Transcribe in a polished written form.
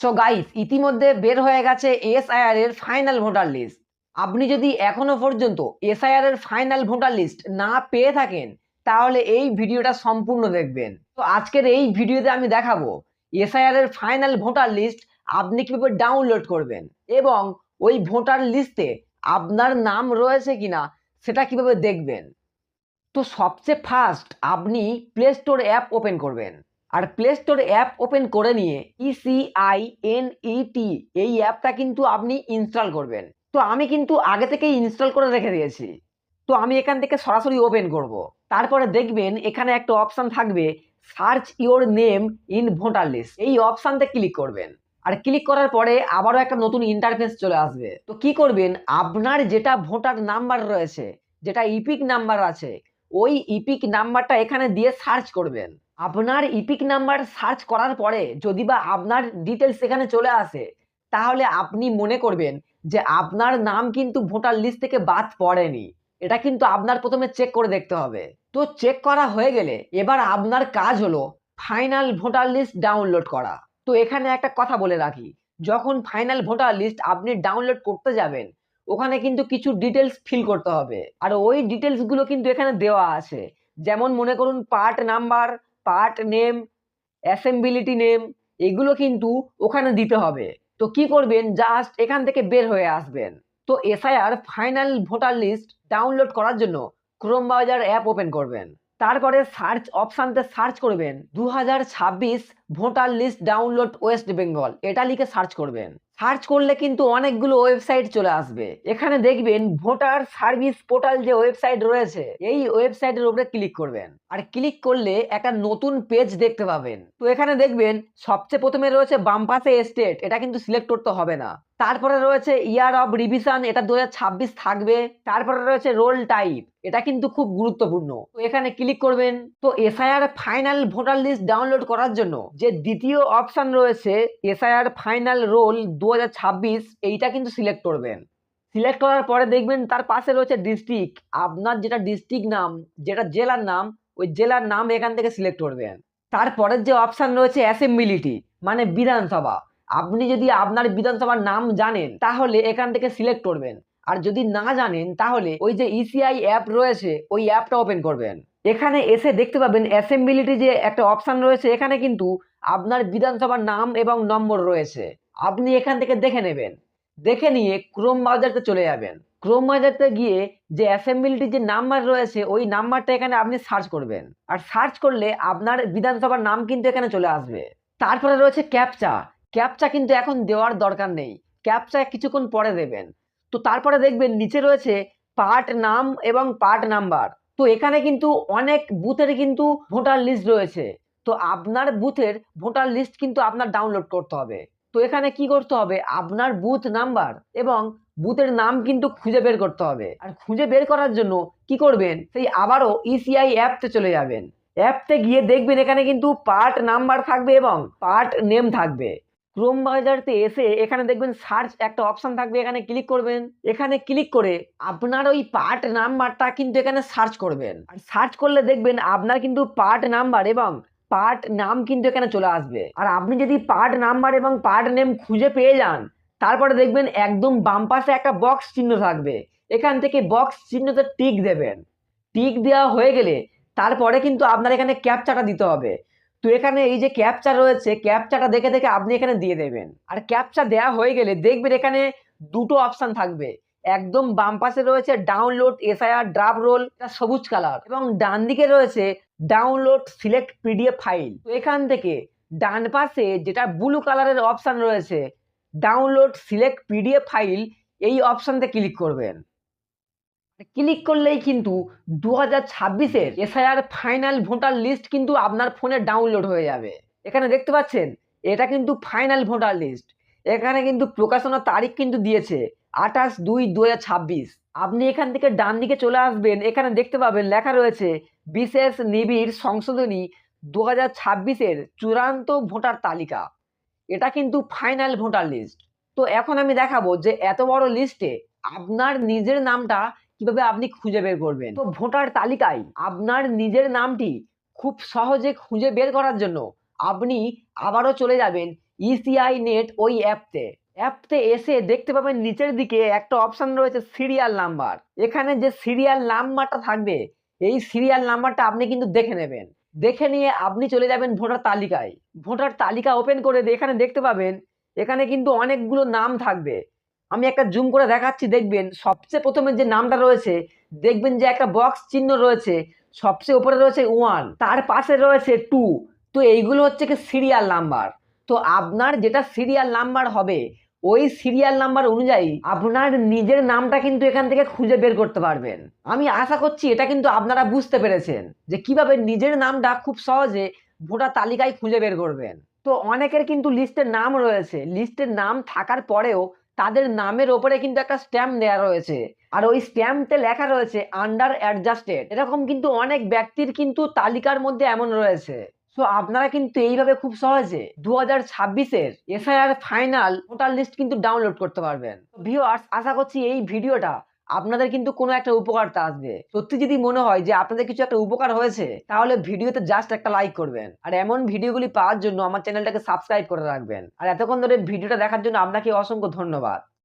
So guys, ইতিমধ্যে বের হয়ে গেছে এসআইআর এর ফাইনাল ভোটার লিস্ট। আপনি যদি এখনো পর্যন্ত এসআইআর এর ফাইনাল ভোটার লিস্ট না পেয়ে থাকেন, তাহলে এই ভিডিওটা সম্পূর্ণ দেখবেন। তো আজকের এই ভিডিওতে আমি দেখাবো এসআইআর এর ফাইনাল ভোটার লিস্ট আপনি কিভাবে ডাউনলোড করবেন এবং ওই ভোটার লিস্টে আপনার নাম রয়েছে কিনা সেটা কিভাবে দেখবেন। তো সবচেয়ে ফার্স্ট আপনি প্লে স্টোর অ্যাপ ওপেন করবেন। আর প্লে স্টোর অ্যাপ ওপেন করে নিয়ে ECINET এই অ্যাপটা কিন্তু আপনি ইনস্টল করবেন। তো আমি কিন্তু আগে থেকেই ইনস্টল করে রেখে দিয়েছি। তো আমি এখান থেকে সরাসরি ওপেন করব। তারপরে দেখবেন এখানে একটা অপশন থাকবে search your name in voter list, এই অপশনটা ক্লিক করবেন। আর ক্লিক করার পরে আবারও একটা নতুন ইন্টারফেস চলে আসবে। তো কি করবেন, আপনার যেটা ভোটার নাম্বার রয়েছে, যেটা ইপিক নাম্বার আছে, ওই ইপিক নাম্বারটা এখানে দিয়ে সার্চ করবেন। আপনার ইপিক নাম্বার সার্চ করার পরে যদি বা আপনার ডিটেলস এখানে চলে আসে, তাহলে আপনি মনে করবেন যে আপনার নাম কিন্তু ভোটার লিস্ট থেকে বাদ পড়েনি। এটা কিন্তু আপনার প্রথমে চেক করে দেখতে হবে। তো চেক করা হয়ে গেলে এবার আপনার কাজ হলো ফাইনাল ভোটার লিস্ট ডাউনলোড করা। তো এখানে একটা কথা বলে রাখি, যখন ফাইনাল ভোটার লিস্ট আপনি ডাউনলোড করতে যাবেন, ওখানে কিন্তু কিছু ডিটেলস ফিল করতে হবে। আর ওই ডিটেলস গুলো কিন্তু এখানে দেওয়া আছে। যেমন মনে করুন part number, part name, assembly name, এগুলো কিন্তু ওখানে দিতে হবে। তো কি করবেন, জাস্ট এখান থেকে বের হয়ে আসবেন। তো SIR final voter list download করার জন্য ক্রোম ব্রাউজার অ্যাপ ওপেন করবেন। তারপরে সার্চ অপশানতে সার্চ করবেন 2026 voter list download West Bengal, এটা লিখে সার্চ করবেন। সার্চ করলে কিন্তু অনেকগুলো ওয়েবসাইট চলে আসবে। এখানে দেখবেন ভোটার সার্ভিস পোর্টাল যে ওয়েবসাইট রয়েছে, এই ওয়েবসাইটের উপরে ক্লিক করবেন। আর ক্লিক করলে একটা নতুন পেজ দেখতে পাবেন। তো এখানে দেখবেন সবচেয়ে প্রথমে রয়েছে বাম পাশে স্টেট, এটা কিন্তু সিলেক্ট করতে হবে না। তারপরে রয়েছে ইয়ার অফ রিভিশন, এটা 2026 থাকবে। তারপরে রয়েছে রোল টাইপ, এটা কিন্তু খুব গুরুত্বপূর্ণ। তো এখানে ক্লিক করবেন। তো SIR final voter list download করার জন্য যে দ্বিতীয় অপশন রয়েছে এসআইআর ফাইনাল রোল 2026, এইটা কিন্তু সিলেক্ট করবেন। সিলেক্ট করার পরে দেখবেন তার পাশে রয়েছে ডিস্ট্রিক্ট, আপনার যেটা ডিস্ট্রিক্ট নাম, যেটা জেলার নাম, ওই জেলার নাম এখান থেকে সিলেক্ট করবেন। তারপরের যে অপশন রয়েছে অ্যাসেম্বলিটি, মানে বিধানসভা, আপনি যদি আপনার বিধানসভার নাম জানেন তাহলে এখান থেকে সিলেক্ট করবেন। আর যদি না জানেন তাহলে ওই যে ইসিআই অ্যাপ রয়েছে, ওই অ্যাপটা ওপেন করবেন। এখানে এসে দেখতে পাবেন অ্যাসেম্বলিটি যে একটা অপশন রয়েছে, এখানে কিন্তু আপনার বিধানসভার নাম এবং নম্বর রয়েছে। আপনি এখান থেকে দেখে নেবেন। দেখে নিয়ে ক্রোম ব্রাউজারতে চলে যাবেন। ক্রোম ব্রাউজারতে গিয়ে যে অ্যাসেম্বলিটির যে নাম্বার রয়েছে, ওই নাম্বারটা এখানে আপনি সার্চ করবেন। আর সার্চ করলে আপনার বিধানসভার নাম কিন্তু এখানে চলে আসবে। তারপরে রয়েছে ক্যাপচা। ক্যাপচা কিন্তু এখন দেওয়ার দরকার নেই, ক্যাপচা কিছুক্ষণ পরে দেবেন। তো তারপরে দেখবেন নিচে রয়েছে পার্ট নাম এবং পার্ট নাম্বার। তো এখানে কিন্তু অনেক বুথের কিন্তু ভোটার লিস্ট রয়েছে। তো আপনার বুথের ভোটার লিস্ট কিন্তু আপনার ডাউনলোড করতে হবে। তো এখানে কি করতে হবে, আপনার বুথ নাম্বার এবং বুথের নাম কিন্তু খুঁজে বের করতে হবে। আর খুঁজে বের করার জন্য কি করবেন, সেই আবারও ইসিআই অ্যাপতে চলে যাবেন। অ্যাপতে গিয়ে দেখবেন এখানে কিন্তু পার্ট নাম্বার থাকবে এবং পার্ট নেম থাকবে। ক্রোম ব্রাউজারতে এসে এখানে দেখবেন সার্চ একটা অপশন থাকবে, এখানে ক্লিক করবেন। এখানে ক্লিক করে আপনার ওই পার্ট নাম্বারটা কিন্তু এখানে সার্চ করবেন। আর সার্চ করলে দেখবেন আপনার কিন্তু পার্ট নাম্বার এবং পার্ট নাম কিন্তু এখানে চলে আসবে। আর আপনি যদি পার্ট নাম্বার এবং পার্ট নেম খুঁজে পেয়ে যান, তারপরে দেখবেন একদম বাম পাশে একটা বক্স চিহ্ন থাকবে, এখান থেকে বক্স চিহ্নতে টিক দেবেন। টিক দেওয়া হয়ে গেলে তারপরে কিন্তু আপনার এখানে ক্যাপচাটা দিতে হবে। তো এখানে এই যে ক্যাপচা রয়েছে, ক্যাপচাটা দেখে দেখে আপনি এখানে দিয়ে দেবেন। আর ক্যাপচা দেওয়া হয়ে গেলে দেখবেন এখানে দুটো অপশন থাকবে। একদম বাম পাশে রয়েছে ডাউনলোড এসআইআর ড্রাফট রোল, এটা সবুজ কালার, এবং ডান দিকে রয়েছে ডাউনলোড সিলেক্ট পিডিএফ ফাইল। তো এখান থেকে ডান পাশে যেটা ব্লু কালারের অপশন রয়েছে ডাউনলোড সিলেক্ট পিডিএফ ফাইল, এই অপশনতে ক্লিক করবেন। ক্লিক করলেই কিন্তু 2026-এর এসআইআর ফাইনাল ভোটার লিস্ট কিন্তু আপনার ফোনে ডাউনলোড হয়ে যাবে। এখানে দেখতে পাচ্ছেন এটা কিন্তু ফাইনাল ভোটার লিস্ট। এখানে কিন্তু প্রকাশনার তারিখ কিন্তু দিয়েছে 28/2/2026। আপনি এখান থেকে ডান দিকে চলে আসবেন, এখানে দেখতে পাবেন লেখা রয়েছে বিশেষ নিবিড় সংশোধনী 2026-এর চূড়ান্ত ভোটার তালিকা। এটা কিন্তু ফাইনাল ভোটার লিস্ট। তো এখন আমি দেখাবো যে এত বড় লিস্টে আপনার নিজের নামটা কিভাবে আপনি খুঁজে বের করবেন। তো ভোটার তালিকায় আপনার নিজের নামটি খুব সহজে খুঁজে বের করার জন্য আপনি আবারও চলে যাবেন ইসিআই নেট ওই অ্যাপতে এসে দেখতে পাবেন নিচের দিকে একটা অপশন রয়েছে সিরিয়াল নাম্বার। এখানে যে সিরিয়াল নাম্বারটা থাকবে এই সিরিয়াল নাম্বারটা আপনি কিন্তু দেখে নেবেন। দেখে নিয়ে আপনি চলে যাবেন ভোটার তালিকায়। ভোটার তালিকা ওপেন করে এখানে দেখতে পাবেন এখানে কিন্তু অনেকগুলো নাম থাকবে। আমি একটা জুম করে দেখাচ্ছি, দেখবেন সবচেয়ে প্রথমে যে নামটা রয়েছে দেখবেন যে একটা বক্স চিহ্ন রয়েছে, সবচেয়ে উপরে রয়েছে 1, তার পাশে রয়েছে 2। তো এইগুলো হচ্ছে কি সিরিয়াল নাম্বার। তো আপনার যেটা সিরিয়াল নাম্বার হবে ওই সিরিয়াল নাম্বার অনুযায়ী আপনার নিজের নামটা কিন্তু এখান থেকে খুঁজে বের করতে পারবেন। আমি আশা করছি এটা কিন্তু আপনারা বুঝতে পেরেছেন যে কিভাবে নিজের নামটা খুব সহজে ভোটার তালিকায় খুঁজে বের করবেন। তো অনেকের কিন্তু লিস্টের নাম রয়েছে, লিস্টের নাম থাকার পরেও তাদের নামের ওপরে কিন্তু একটা স্ট্যাম্প দেওয়া রয়েছে, আর ওই স্ট্যাম্পতে লেখা রয়েছে আন্ডার অ্যাডজাস্টেড। এরকম কিন্তু অনেক ব্যক্তির কিন্তু তালিকার মধ্যে এমন রয়েছে। তো আপনারা কিন্তু এইভাবে খুব সহজে 2026-এর এসআইআর ফাইনাল ভোটার লিস্ট কিন্তু ডাউনলোড করতে পারবেন। ভিউয়ার্স, আশা করছি এই ভিডিওটা আপনাদের কিন্তু কোনো একটা উপকারটা আসবে। সত্যি যদি মনে হয় যে আপনাদের কিছু একটা উপকার হয়েছে তাহলে ভিডিওতে জাস্ট একটা লাইক করবেন, আর এমন ভিডিওগুলি পাওয়ার জন্য আমার চ্যানেলটাকে সাবস্ক্রাইব করে রাখবেন। আর এতক্ষণ ধরে ভিডিওটা দেখার জন্য আপনাকে অসংখ্য ধন্যবাদ।